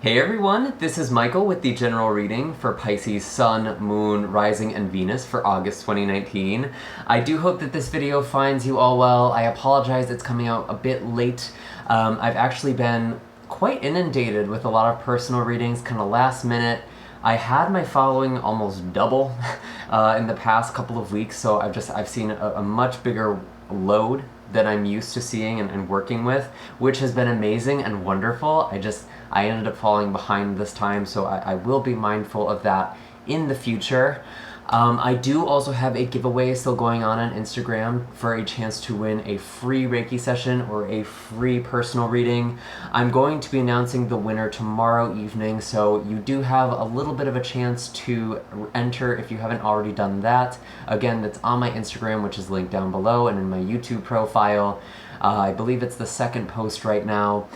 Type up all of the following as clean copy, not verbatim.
Hey everyone, this is Michael with the general reading for Pisces Sun, Moon, Rising, and Venus for August 2019. I do hope that this video finds you all well. I apologize it's coming out a bit late. I've actually been quite inundated with a lot of personal readings, kind of last minute. I had my following almost double in the past couple of weeks, so I've seen a much bigger load that I'm used to seeing and working with, which has been amazing and wonderful. I ended up falling behind this time, so I will be mindful of that in the future. I do also have a giveaway still going on Instagram for a chance to win a free Reiki session or a free personal reading. I'm going to be announcing the winner tomorrow evening, so you do have a little bit of a chance to enter if you haven't already done that. Again, that's on my Instagram, which is linked down below, and in my YouTube profile. I believe it's the second post right now.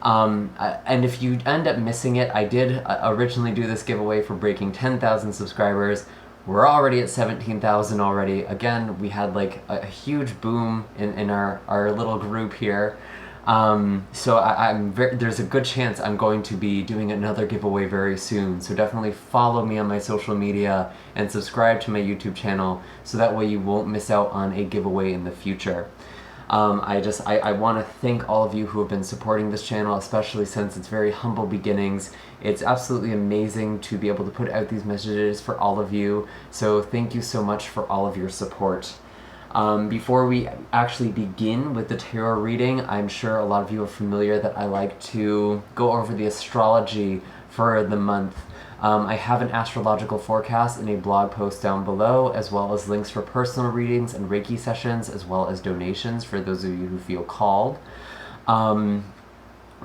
And if you end up missing it, I did originally do this giveaway for breaking 10,000 subscribers. We're already at 17,000 already. Again, we had like a huge boom in our little group here. So there's a good chance I'm going to be doing another giveaway very soon. So definitely follow me on my social media and subscribe to my YouTube channel so that way you won't miss out on a giveaway in the future. I want to thank all of you who have been supporting this channel, especially since it's very humble beginnings. It's absolutely amazing to be able to put out these messages for all of you, so thank you so much for all of your support. Before we actually begin with the tarot reading, I'm sure a lot of you are familiar that I like to go over the astrology for the month. I have an astrological forecast in a blog post down below, as well as links for personal readings and Reiki sessions, as well as donations for those of you who feel called.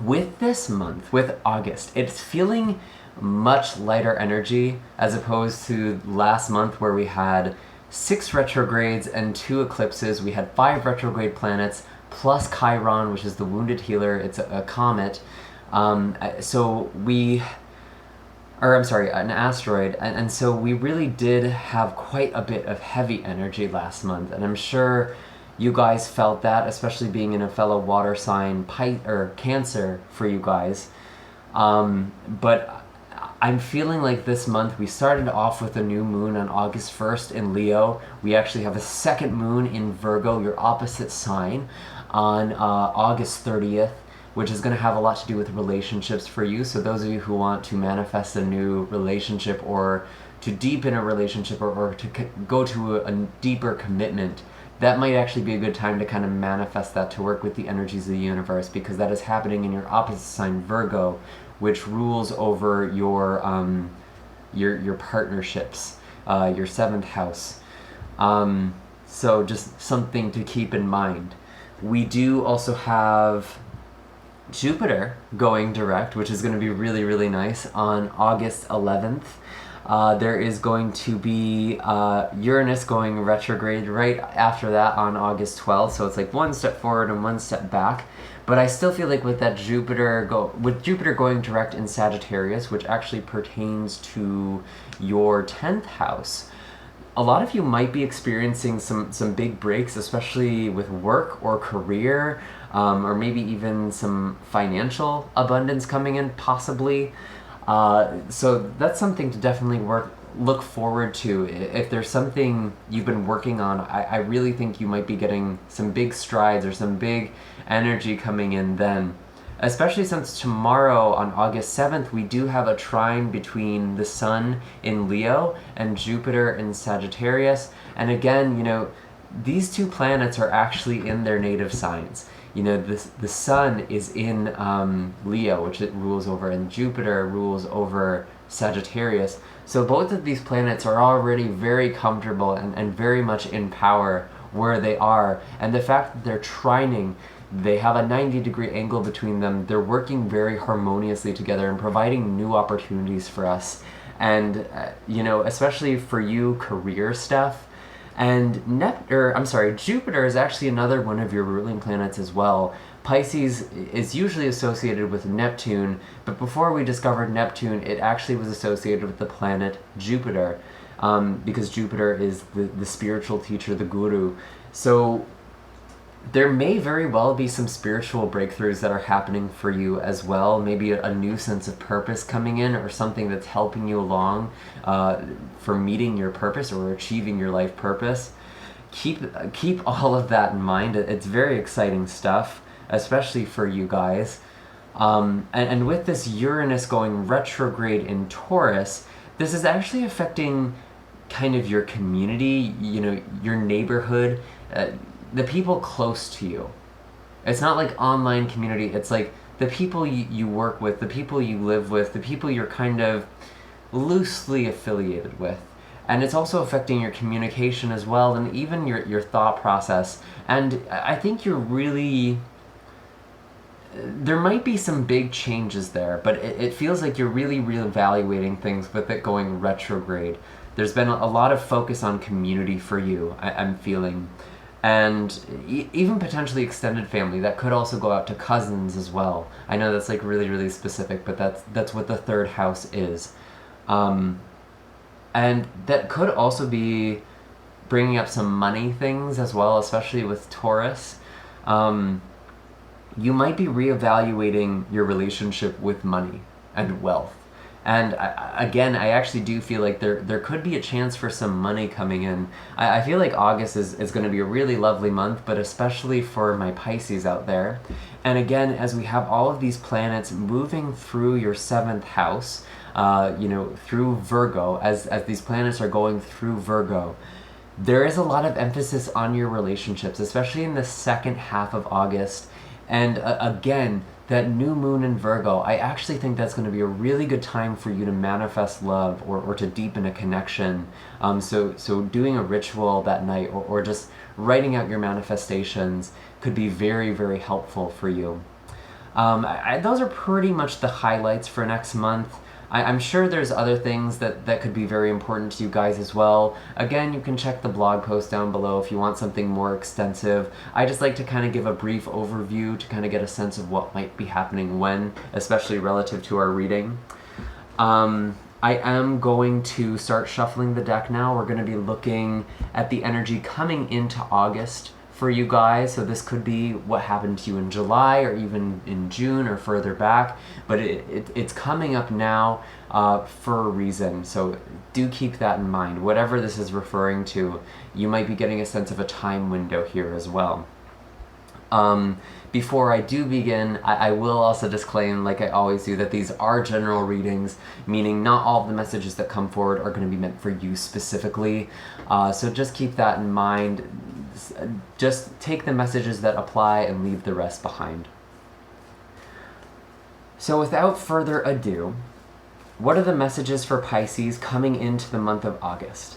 With this month, with August, it's feeling much lighter energy as opposed to last month where we had 6 retrogrades and 2 eclipses. We had 5 retrograde planets plus Chiron, which is the wounded healer. It's a comet. An asteroid, and so we really did have quite a bit of heavy energy last month, and I'm sure you guys felt that, especially being in a fellow water sign, Cancer for you guys. But I'm feeling like this month we started off with a new moon on August 1st in Leo. We actually have a second moon in Virgo, your opposite sign, on August 30th. Which is going to have a lot to do with relationships for you. So those of you who want to manifest a new relationship or to deepen a relationship or to go to a deeper commitment, that might actually be a good time to kind of manifest that, to work with the energies of the universe, because that is happening in your opposite sign, Virgo, which rules over your partnerships, your 7th house. So just something to keep in mind. We do also have Jupiter going direct, which is going to be really, really nice on August 11th. There is going to be Uranus going retrograde right after that on August 12th, so it's like one step forward and one step back. But I still feel like with that Jupiter going direct in Sagittarius, which actually pertains to your 10th house, a lot of you might be experiencing some big breaks, especially with work or career, or maybe even some financial abundance coming in, possibly. So that's something to definitely look forward to. If there's something you've been working on, I really think you might be getting some big strides or some big energy coming in then. Especially since tomorrow on August 7th, we do have a trine between the Sun in Leo and Jupiter in Sagittarius. And again, these 2 planets are actually in their native signs. The Sun is in Leo, which it rules over, and Jupiter rules over Sagittarius. So both of these planets are already very comfortable and very much in power where they are. And the fact that they're trining, they have a 90-degree angle between them. They're working very harmoniously together and providing new opportunities for us. And, especially for you, career stuff. And Jupiter is actually another one of your ruling planets as well. Pisces is usually associated with Neptune, but before we discovered Neptune, it actually was associated with the planet Jupiter, because Jupiter is the spiritual teacher, the guru. So There may very well be some spiritual breakthroughs that are happening for you as well. Maybe a new sense of purpose coming in, or something that's helping you along for meeting your purpose or achieving your life purpose. Keep all of that in mind. It's very exciting stuff, especially for you guys. And with this Uranus going retrograde in Taurus, this is actually affecting kind of your community, your neighborhood, the people close to you. It's not like online community, it's like the people you work with, the people you live with, the people you're kind of loosely affiliated with. And it's also affecting your communication as well, and even your thought process. And I think you're really... there might be some big changes there, but it feels like you're really reevaluating things with it going retrograde. There's been a lot of focus on community for you, I'm feeling. And even potentially extended family. That could also go out to cousins as well. I know that's like really, really specific, but that's what the third house is. And that could also be bringing up some money things as well, especially with Taurus. You might be reevaluating your relationship with money and wealth. And again, I actually do feel like there could be a chance for some money coming in. I feel like August is going to be a really lovely month, but especially for my Pisces out there. And again, as we have all of these planets moving through your 7th house, through Virgo, as these planets are going through Virgo, there is a lot of emphasis on your relationships, especially in the second half of August. And again, that new moon in Virgo, I actually think that's going to be a really good time for you to manifest love or to deepen a connection. So doing a ritual that night or just writing out your manifestations could be very, very helpful for you. Those are pretty much the highlights for next month. I'm sure there's other things that could be very important to you guys as well. Again, you can check the blog post down below if you want something more extensive. I just like to kind of give a brief overview to kind of get a sense of what might be happening when, especially relative to our reading. I am going to start shuffling the deck now. We're going to be looking at the energy coming into August for you guys. So this could be what happened to you in July or even in June or further back, but it's coming up now for a reason. So do keep that in mind. Whatever this is referring to, you might be getting a sense of a time window here as well. Before I do begin, I will also disclaim, like I always do, that these are general readings, meaning not all of the messages that come forward are going to be meant for you specifically. So just keep that in mind. Just take the messages that apply and leave the rest behind. So without further ado, what are the messages for Pisces coming into the month of August?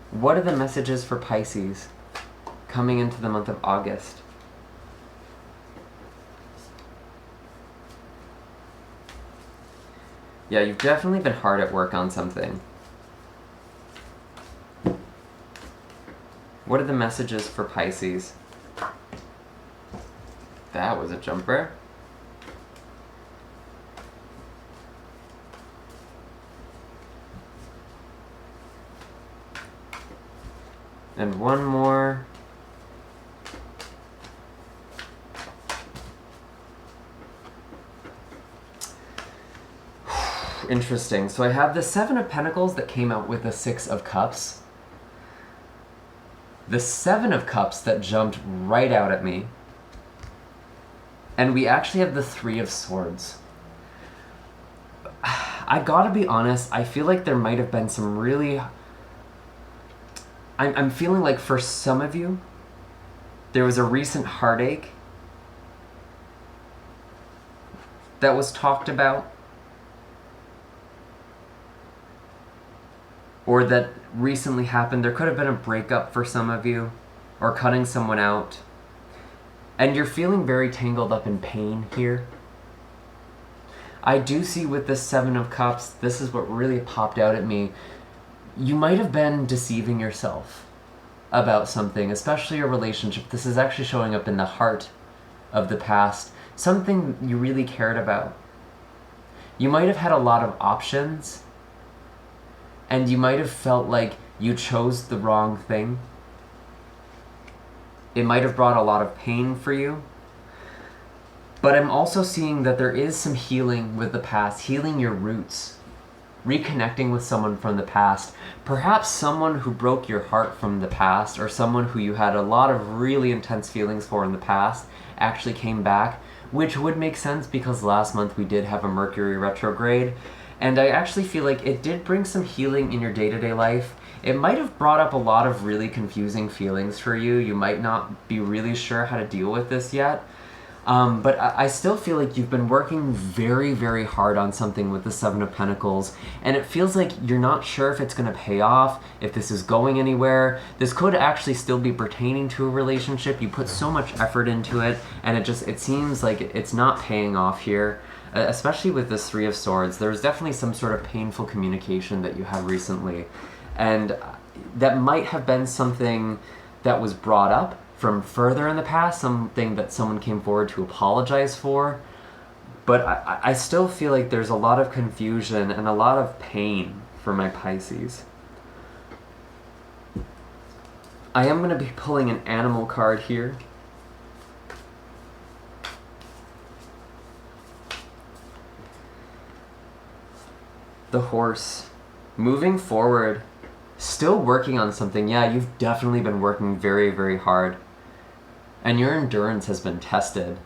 What are the messages for Pisces coming into the month of August? Yeah, you've definitely been hard at work on something. What are the messages for Pisces? That was a jumper. And one more. Interesting. So I have the 7 of Pentacles that came out with the 6 of Cups. The 7 of Cups that jumped right out at me. And we actually have the 3 of Swords. I gotta be honest, I feel like there might have been some really... I'm feeling like for some of you, there was a recent heartache that was talked about, or that recently happened. There could have been a breakup for some of you, or cutting someone out, and you're feeling very tangled up in pain here. I do see with this 7 of Cups, this is what really popped out at me. You might have been deceiving yourself about something, especially a relationship. This is actually showing up in the heart of the past, something you really cared about. You might have had a lot of options, and you might have felt like You chose the wrong thing. It might have brought a lot of pain for you. But I'm also seeing that there is some healing with the past, healing your roots, reconnecting with someone from the past, perhaps someone who broke your heart from the past, or someone who you had a lot of really intense feelings for in the past actually came back, which would make sense because last month we did have a Mercury retrograde, and I actually feel like it did bring some healing in your day-to-day life. It might have brought up a lot of really confusing feelings for you. You might not be really sure how to deal with this yet. But I still feel like you've been working very, very hard on something with the Seven of Pentacles, and it feels like you're not sure if it's going to pay off, if this is going anywhere. This could actually still be pertaining to a relationship. You put so much effort into it, and it seems like it's not paying off here, especially with this Three of Swords. There's definitely some sort of painful communication that you had recently, and that might have been something that was brought up from further in the past, something that someone came forward to apologize for. But I still feel like there's a lot of confusion and a lot of pain for my Pisces. I am going to be pulling an animal card here. The horse. Moving forward, still working on something. Yeah, you've definitely been working very, very hard. And your endurance has been tested.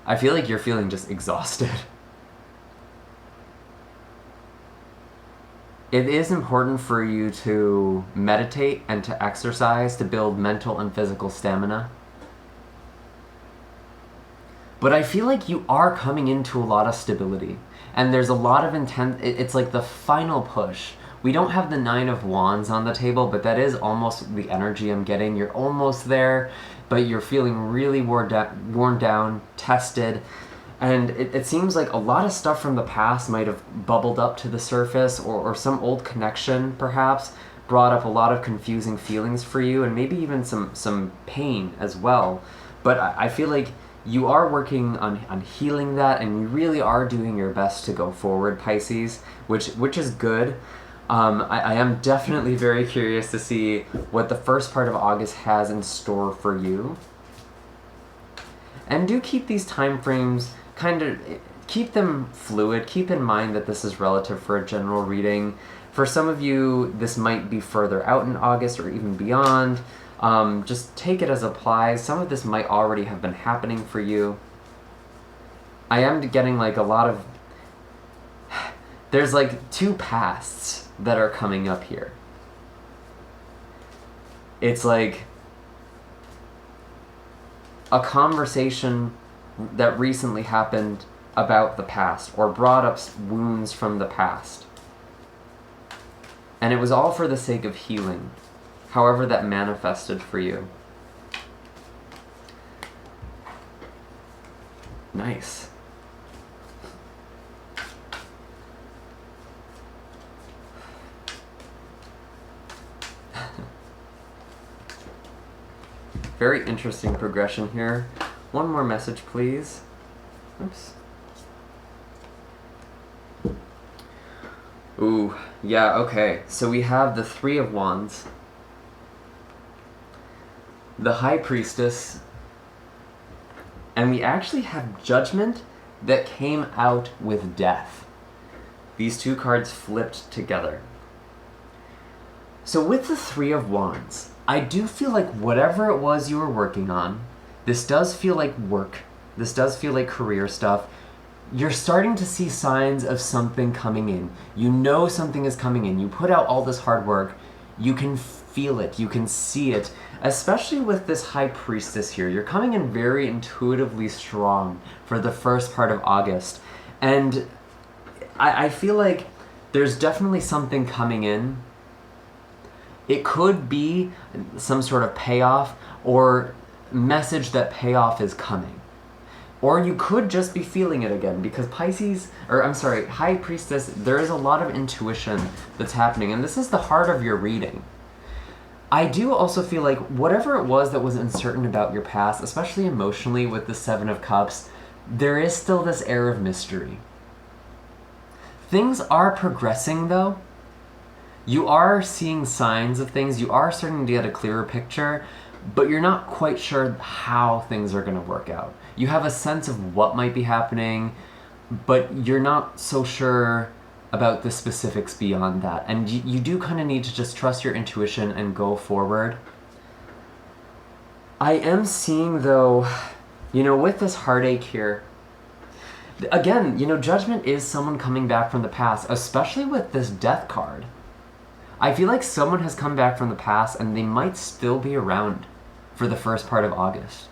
I feel like you're feeling just exhausted. It is important for you to meditate and to exercise to build mental and physical stamina. But I feel like you are coming into a lot of stability. And there's a lot of intent. It's like the final push. We don't have the Nine of Wands on the table, but that is almost the energy I'm getting. You're almost there, but you're feeling really worn down, tested. And it seems like a lot of stuff from the past might have bubbled up to the surface, or some old connection, perhaps, brought up a lot of confusing feelings for you, and maybe even some pain as well. But I feel like you are working on healing that, and you really are doing your best to go forward, Pisces, which is good. I am definitely very curious to see what the first part of August has in store for you. And do keep these time frames keep them fluid. Keep in mind that this is relative for a general reading. For some of you, this might be further out in August or even beyond. Just take it as applies. Some of this might already have been happening for you. I am getting like a lot of... There's like two pasts that are coming up here. It's like a conversation that recently happened about the past, or brought up wounds from the past. And it was all for the sake of healing, however that manifested for you. Nice. Very interesting progression here. One more message, please. Oops. Ooh, yeah, okay. So we have the Three of Wands, the High Priestess, and we actually have Judgment that came out with Death. These two cards flipped together. So with the Three of Wands, I do feel like whatever it was you were working on, this does feel like work. This does feel like career stuff. You're starting to see signs of something coming in. You know something is coming in. You put out all this hard work. You can feel it. You can see it. Especially with this High Priestess here. You're coming in very intuitively strong for the first part of August. And I feel like there's definitely something coming in. It could be some sort of payoff or message that payoff is coming. Or you could just be feeling it again, because High Priestess, there is a lot of intuition that's happening, and this is the heart of your reading. I do also feel like whatever it was that was uncertain about your past, especially emotionally with the Seven of Cups, there is still this air of mystery. Things are progressing though. You are seeing signs of things, you are starting to get a clearer picture, but you're not quite sure how things are going to work out. You have a sense of what might be happening, but you're not so sure about the specifics beyond that. And you do kind of need to just trust your intuition and go forward. I am seeing, though, with this heartache here, again, Judgment is someone coming back from the past, especially with this Death card. I feel like someone has come back from the past and they might still be around for the first part of August.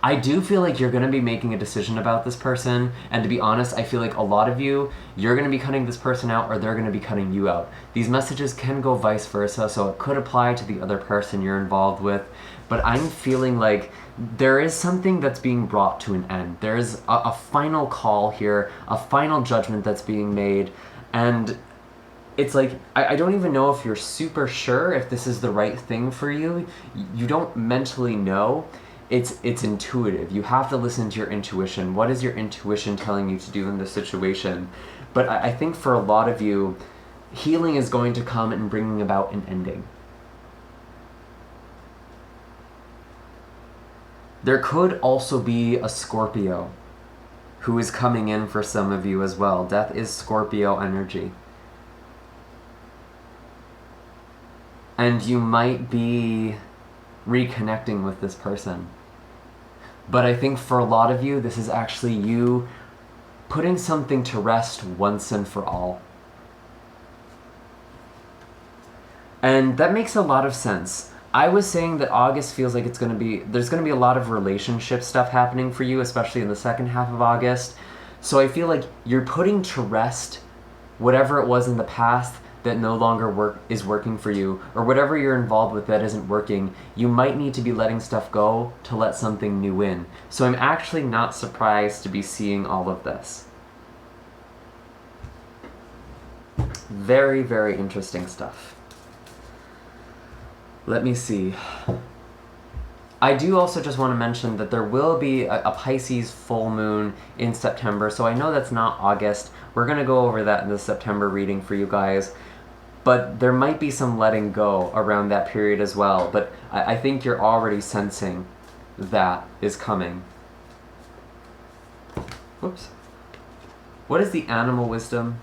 I do feel like you're going to be making a decision about this person, and to be honest, I feel like a lot of you're going to be cutting this person out or they're going to be cutting you out. These messages can go vice versa, so it could apply to the other person you're involved with, but I'm feeling like there is something that's being brought to an end. There is a final call here, a final judgment that's being made, and it's like, I don't even know if you're super sure if this is the right thing for you. You don't mentally know. It's intuitive. You have to listen to your intuition. What is your intuition telling you to do in this situation? But I think for a lot of you, healing is going to come and bringing about an ending. There could also be a Scorpio who is coming in for some of you as well. Death is Scorpio energy. And you might be reconnecting with this person. But I think for a lot of you, this is actually you putting something to rest once and for all. And that makes a lot of sense. I was saying that August feels like there's going to be a lot of relationship stuff happening for you, especially in the second half of August. So I feel like you're putting to rest whatever it was in the past that no longer is working for you, or whatever you're involved with that isn't working. You might need to be letting stuff go to let something new in. So I'm actually not surprised to be seeing all of this. Very, very interesting stuff. Let me see. I do also just want to mention that there will be a Pisces full moon in September, so I know that's not August. We're going to go over that in the September reading for you guys. But there might be some letting go around that period as well. But I think you're already sensing that is coming. Whoops. What is the animal wisdom?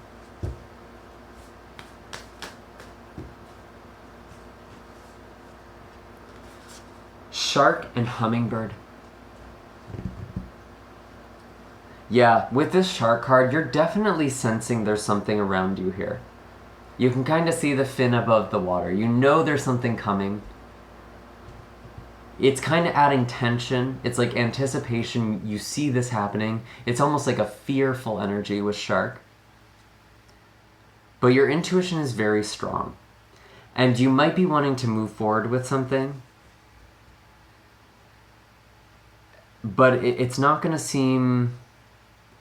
Shark and hummingbird. Yeah, with this shark card, you're definitely sensing there's something around you here. You can kind of see the fin above the water. You know there's something coming. It's kind of adding tension. It's like anticipation. You see this happening. It's almost like a fearful energy with shark. But your intuition is very strong. And you might be wanting to move forward with something. But it's not going to seem...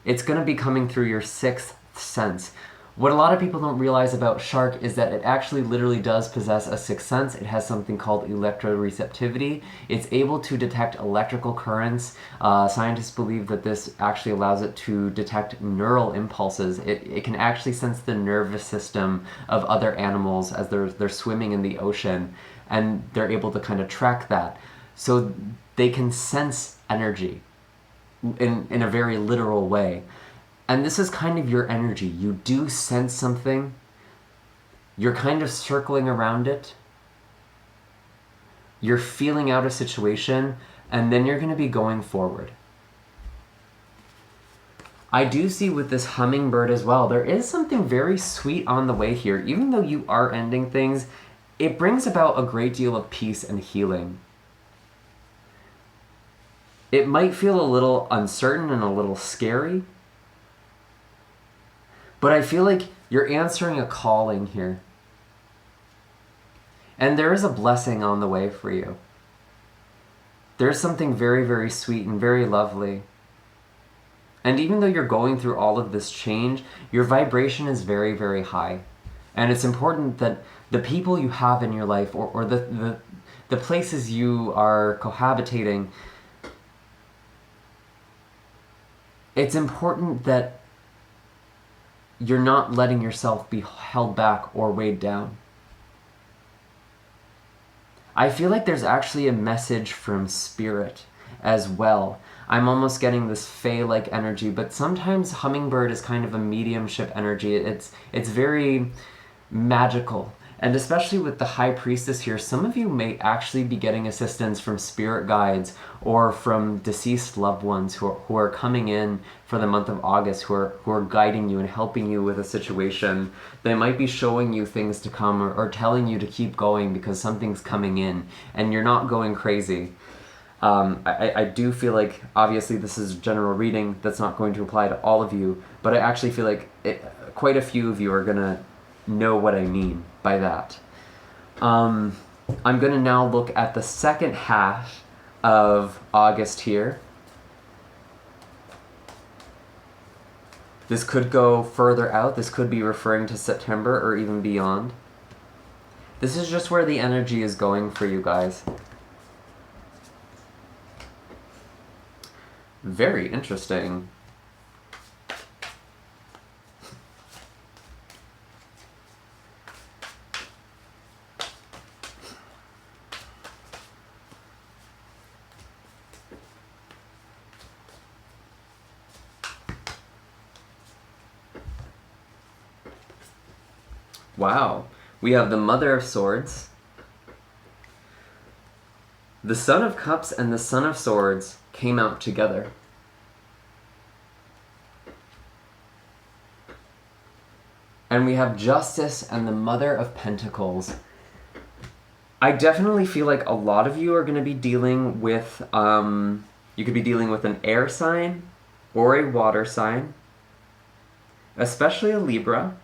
It's going to be coming through your sixth sense. What a lot of people don't realize about shark is that it actually literally does possess a sixth sense. It has something called electroreceptivity. It's able to detect electrical currents. Scientists believe that this actually allows it to detect neural impulses. It can actually sense the nervous system of other animals as they're swimming in the ocean, and they're able to kind of track that. So they can sense energy in a very literal way. And this is kind of your energy. You do sense something. You're kind of circling around it. You're feeling out a situation, and then you're going to be going forward. I do see with this hummingbird as well, there is something very sweet on the way here. Even though you are ending things, it brings about a great deal of peace and healing. It might feel a little uncertain and a little scary, but I feel like you're answering a calling here. And there is a blessing on the way for you. There's something very, very sweet and very lovely. And even though you're going through all of this change, your vibration is very, very high. And it's important that the people you have in your life, or the places you are cohabitating, it's important that you're not letting yourself be held back or weighed down. I feel like there's actually a message from spirit as well. I'm almost getting this fae-like energy, but sometimes hummingbird is kind of a mediumship energy. It's very magical. And especially with the High Priestess here, some of you may actually be getting assistance from spirit guides or from deceased loved ones who are coming in for the month of August, who are guiding you and helping you with a situation. They might be showing you things to come or telling you to keep going because something's coming in and you're not going crazy. I do feel like, obviously this is a general reading that's not going to apply to all of you, but I actually feel like quite a few of you are going to know what I mean by that. I'm going to now look at the second half of August here. This could go further out. This could be referring to September or even beyond. This is just where the energy is going for you guys. Very interesting. Wow. We have the Mother of Swords, the Son of Cups, and the Son of Swords came out together. And we have Justice and the Mother of Pentacles. I definitely feel like a lot of you are going to be dealing with, you could be dealing with an air sign or a water sign, especially a Libra.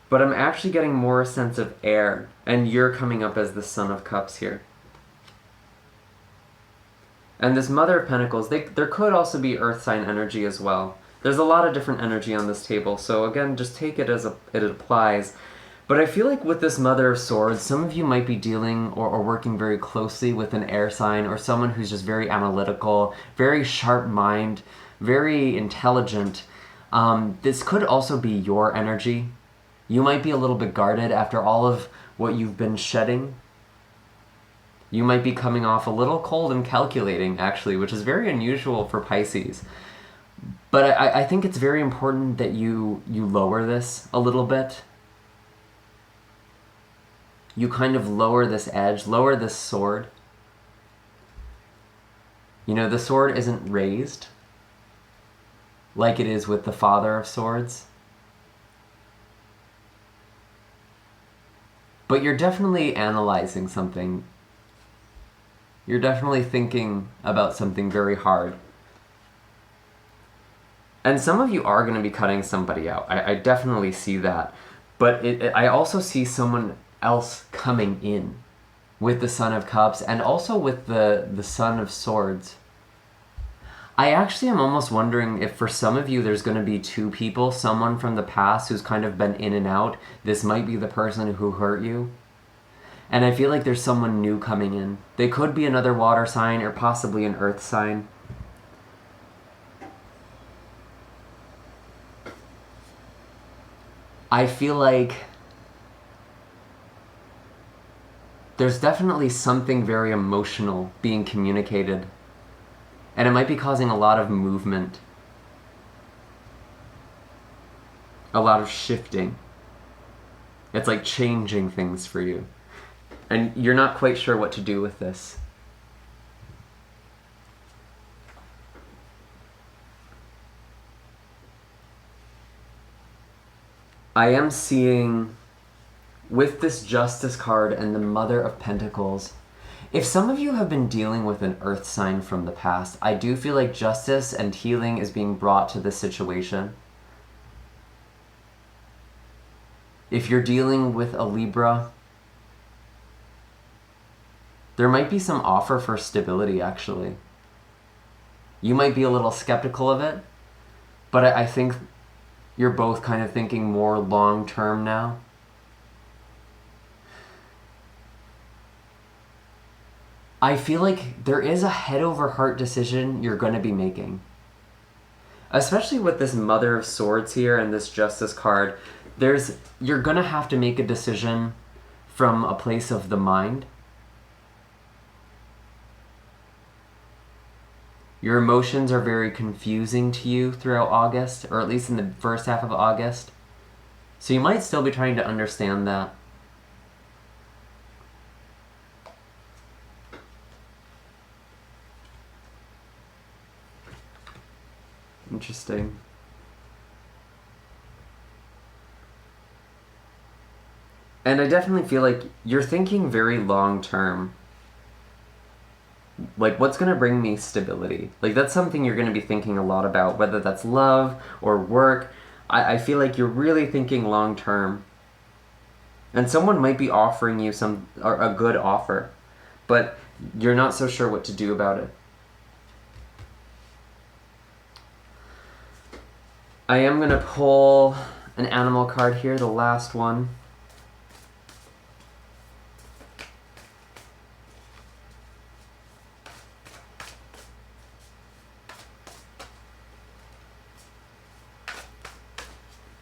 But I'm actually getting more a sense of air, and you're coming up as the Son of Cups here. And this Mother of Pentacles, there could also be Earth sign energy as well. There's a lot of different energy on this table, so again, just take it as it applies. But I feel like with this Mother of Swords, some of you might be dealing or working very closely with an air sign or someone who's just very analytical, very sharp mind, very intelligent. This could also be your energy. You might be a little bit guarded after all of what you've been shedding. You might be coming off a little cold and calculating, actually, which is very unusual for Pisces. But I think it's very important that you lower this a little bit. You kind of lower this edge, lower this sword. You know, the sword isn't raised like it is with the Father of Swords. But you're definitely analyzing something. You're definitely thinking about something very hard. And some of you are going to be cutting somebody out. I definitely see that. But I also see someone else coming in with the Son of Cups and also with the Son of Swords. I actually am almost wondering if for some of you there's going to be two people, someone from the past who's kind of been in and out. This might be the person who hurt you. And I feel like there's someone new coming in. They could be another water sign or possibly an earth sign. I feel like there's definitely something very emotional being communicated. And it might be causing a lot of movement. A lot of shifting. It's like changing things for you. And you're not quite sure what to do with this. I am seeing, with this Justice card and the Mother of Pentacles, if some of you have been dealing with an earth sign from the past, I do feel like justice and healing is being brought to this situation. If you're dealing with a Libra, there might be some offer for stability, actually. You might be a little skeptical of it, but I think you're both kind of thinking more long-term now. I feel like there is a head over heart decision you're going to be making. Especially with this Mother of Swords here and this Justice card, you're going to have to make a decision from a place of the mind. Your emotions are very confusing to you throughout August, or at least in the first half of August. So you might still be trying to understand that. Interesting. And I definitely feel like you're thinking very long term. Like, what's going to bring me stability? Like, that's something you're going to be thinking a lot about, whether that's love or work. I feel like you're really thinking long term. And someone might be offering you a good offer, but you're not so sure what to do about it. I am going to pull an animal card here, the last one.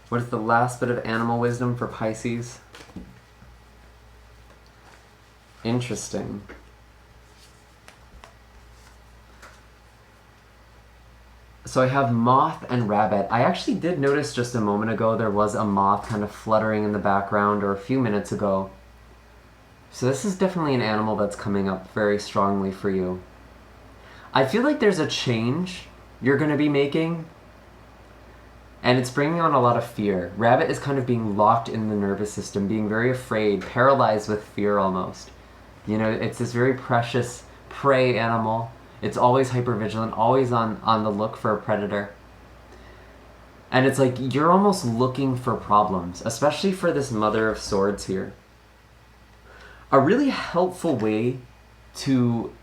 What is the last bit of animal wisdom for Pisces? Interesting. So I have moth and rabbit. I actually did notice just a moment ago there was a moth kind of fluttering in the background, or a few minutes ago. So this is definitely an animal that's coming up very strongly for you. I feel like there's a change you're going to be making, and it's bringing on a lot of fear. Rabbit is kind of being locked in the nervous system, being very afraid, paralyzed with fear almost. You know, it's this very precious prey animal. It's always hypervigilant, always on the look for a predator. And it's like you're almost looking for problems, especially for this Mother of Swords here. A really helpful way to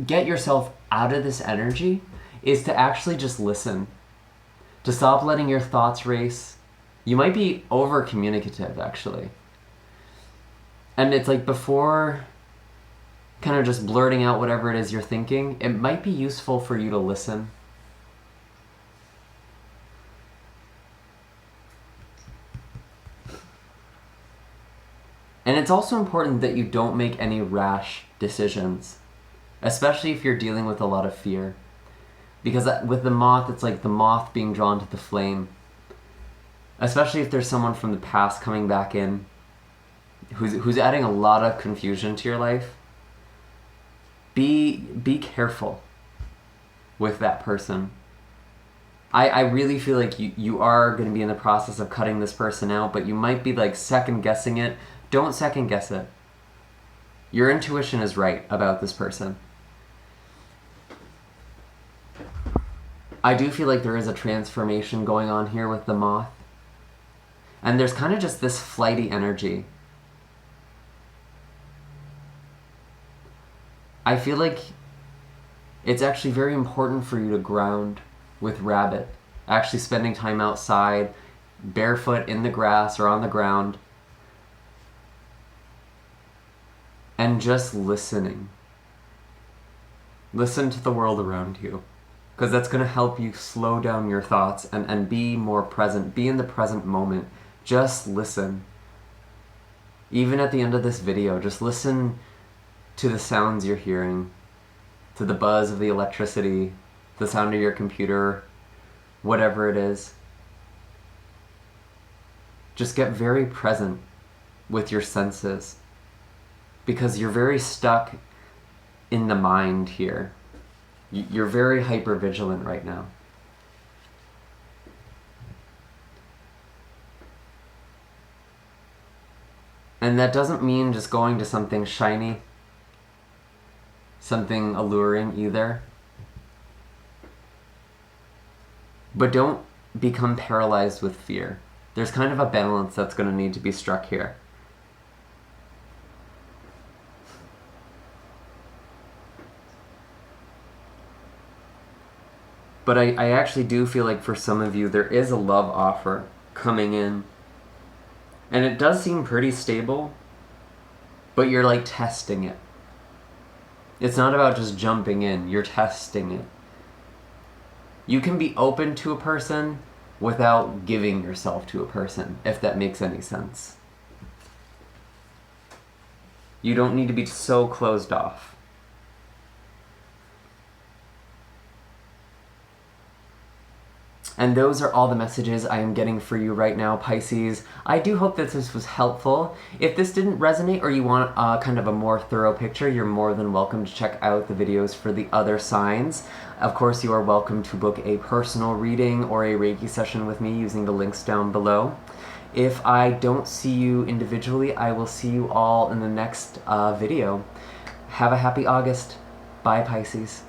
get yourself out of this energy is to actually just listen. To stop letting your thoughts race. You might be over communicative, actually. And it's like, before kind of just blurting out whatever it is you're thinking, it might be useful for you to listen. And it's also important that you don't make any rash decisions, especially if you're dealing with a lot of fear. Because with the moth, it's like the moth being drawn to the flame. Especially if there's someone from the past coming back in who's adding a lot of confusion to your life. Be careful with that person. I really feel like you are going to be in the process of cutting this person out, but you might be like second guessing it. Don't second guess it. Your intuition is right about this person. I do feel like there is a transformation going on here with the moth. And there's kind of just this flighty energy. I feel like it's actually very important for you to ground with rabbit. Actually spending time outside, barefoot in the grass or on the ground. And just listening. Listen to the world around you. Because that's going to help you slow down your thoughts and be more present. Be in the present moment. Just listen. Even at the end of this video, just listen to the sounds you're hearing, to the buzz of the electricity, the sound of your computer, whatever it is. Just get very present with your senses, because you're very stuck in the mind here. You're very hypervigilant right now. And that doesn't mean just going to something shiny, something alluring either. But don't become paralyzed with fear. There's kind of a balance that's going to need to be struck here. But I actually do feel like for some of you there is a love offer coming in. And it does seem pretty stable, but you're like testing it. It's not about just jumping in, you're testing it. You can be open to a person without giving yourself to a person, if that makes any sense. You don't need to be so closed off. And those are all the messages I am getting for you right now, Pisces. I do hope that this was helpful. If this didn't resonate or you want kind of a more thorough picture, you're more than welcome to check out the videos for the other signs. Of course, you are welcome to book a personal reading or a Reiki session with me using the links down below. If I don't see you individually, I will see you all in the next video. Have a happy August. Bye, Pisces.